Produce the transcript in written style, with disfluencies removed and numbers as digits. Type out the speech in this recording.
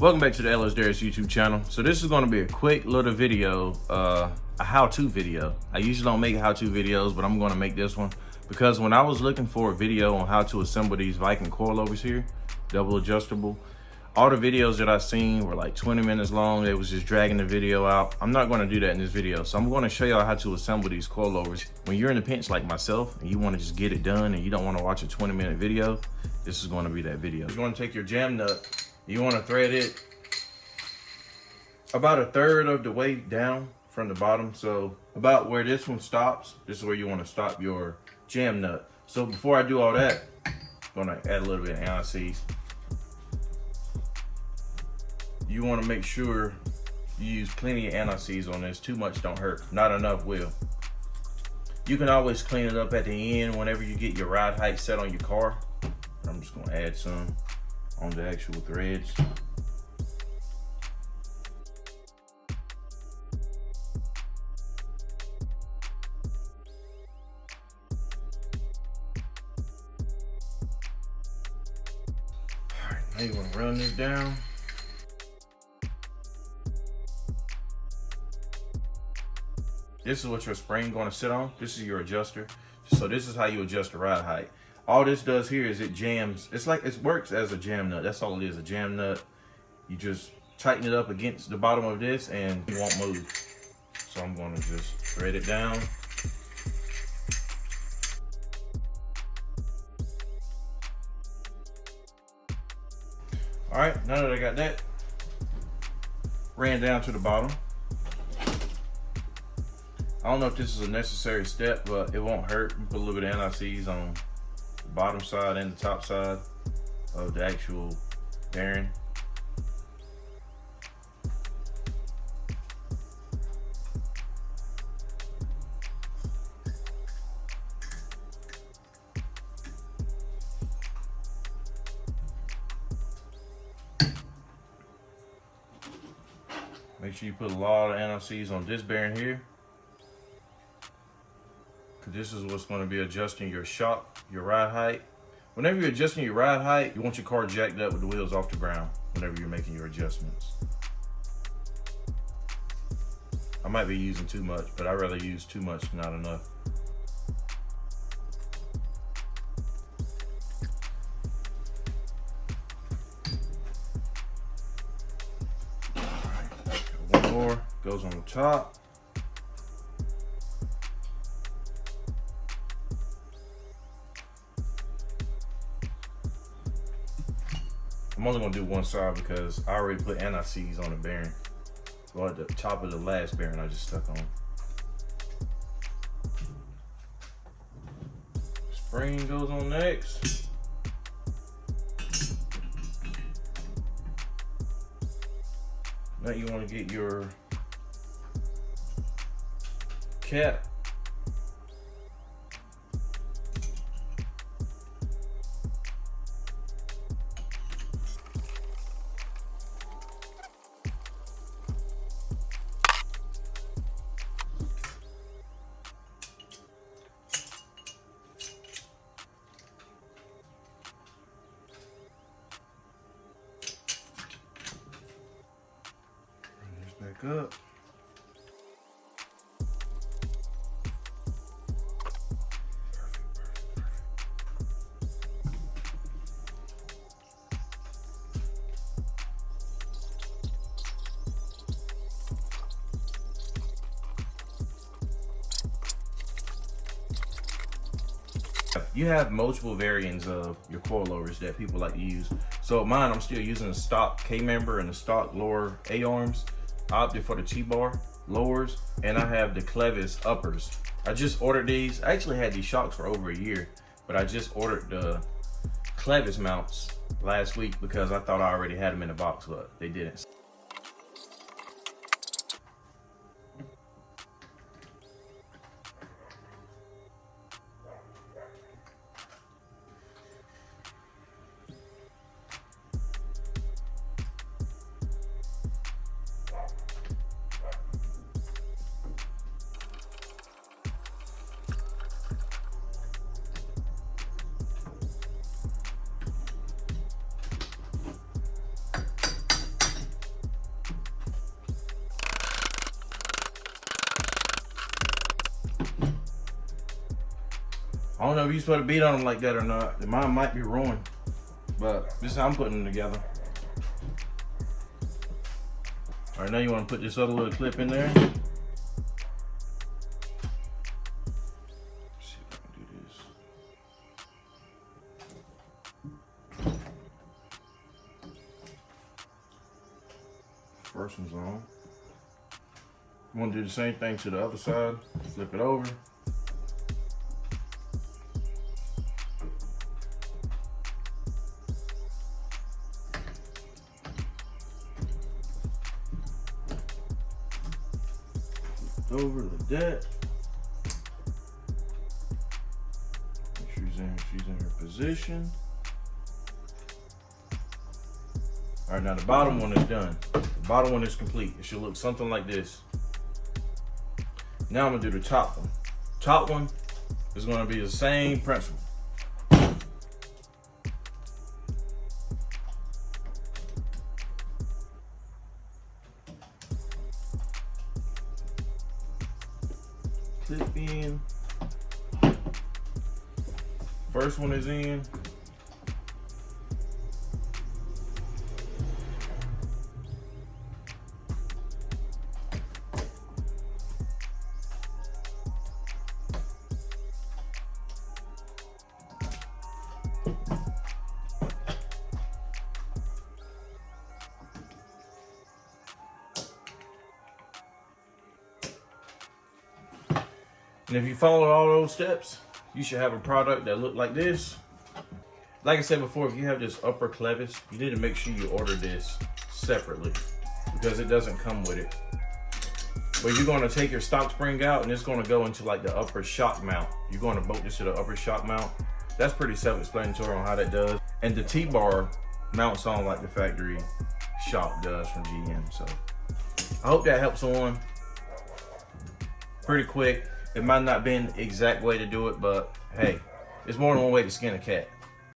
Welcome back to the LS Darius YouTube channel. So this is going to be a quick little video, a how-to video. I usually don't make how-to videos, but I'm going to make this one because when I was looking for a video on how to assemble these Viking coilovers here, double adjustable, all the videos that I seen were like 20 minutes long. They was just dragging the video out. I'm not going to do that in this video. So I'm going to show y'all how to assemble these coilovers. When you're in a pinch like myself and you want to just get it done and you don't want to watch a 20-minute video, this is going to be that video. You're going to take your jam nut. You want to thread it about a third of the way down from the bottom. So about where this one stops, this is where you want to stop your jam nut. So before I do all that, I'm going to add a little bit of anti-seize. You want to make sure you use plenty of anti-seize on this. Too much don't hurt, not enough will. You can always clean it up at the end whenever you get your ride height set on your car. I'm just going to add some on the actual threads. All right, now you want to run this down. This is what your spring going to sit on. This is your adjuster. So this is how you adjust the ride height. All this does here is it jams. It's like it works as a jam nut. That's all it is, a jam nut. You just tighten it up against the bottom of this and it won't move. So I'm going to just thread it down. All right, now that I got that ran down to the bottom. I don't know if this is a necessary step, but it won't hurt. You put a little bit of anti-seize on the bottom side and the top side of the actual bearing. Make sure you put a lot of anti-seize on this bearing here. This is what's going to be adjusting your shock, your ride height. Whenever you're adjusting your ride height, you want your car jacked up with the wheels off the ground whenever you're making your adjustments. I might be using too much, but I'd rather use too much than not enough. All right, one more goes on the top. I'm only gonna do one side because I already put anti-seize on the bearing. Or at the top of the last bearing I just stuck on. Spring goes on next. Now you wanna get your cap. Back up. You have multiple variants of your coilovers that people like to use. So mine, I'm still using the stock K-member and the stock lower A-arms. I opted for the T-bar lowers, and I have the Coilovers uppers. I just ordered these. I actually had these shocks for over a year, but I just ordered the Coilovers mounts last week because I thought I already had them in the box, but they didn't. I don't know if you're supposed to beat on them like that or not. Mine might be ruined, but this is how I'm putting them together. All right, now you want to put this other little clip in there. Let's see if I can do this. First one's on. You want to do the same thing to the other side. Flip it over. Over like that. Make sure she's in her position. All right, now the bottom one is done. The bottom one is complete. It should look something like this. Now I'm gonna do the top one. Top one is gonna be the same principle. Clip in. First one is in. And if you follow all those steps, you should have a product that look like this. Like I said before, if you have this upper clevis, you need to make sure you order this separately because it doesn't come with it. But you're going to take your stock spring out and it's going to go into like the upper shock mount. You're going to bolt this to the upper shock mount. That's pretty self-explanatory on how that does. And the T-bar mounts on like the factory shock does from GM. So I hope that helps on. Pretty quick. It might not be the exact way to do it, but hey, it's more than one way to skin a cat.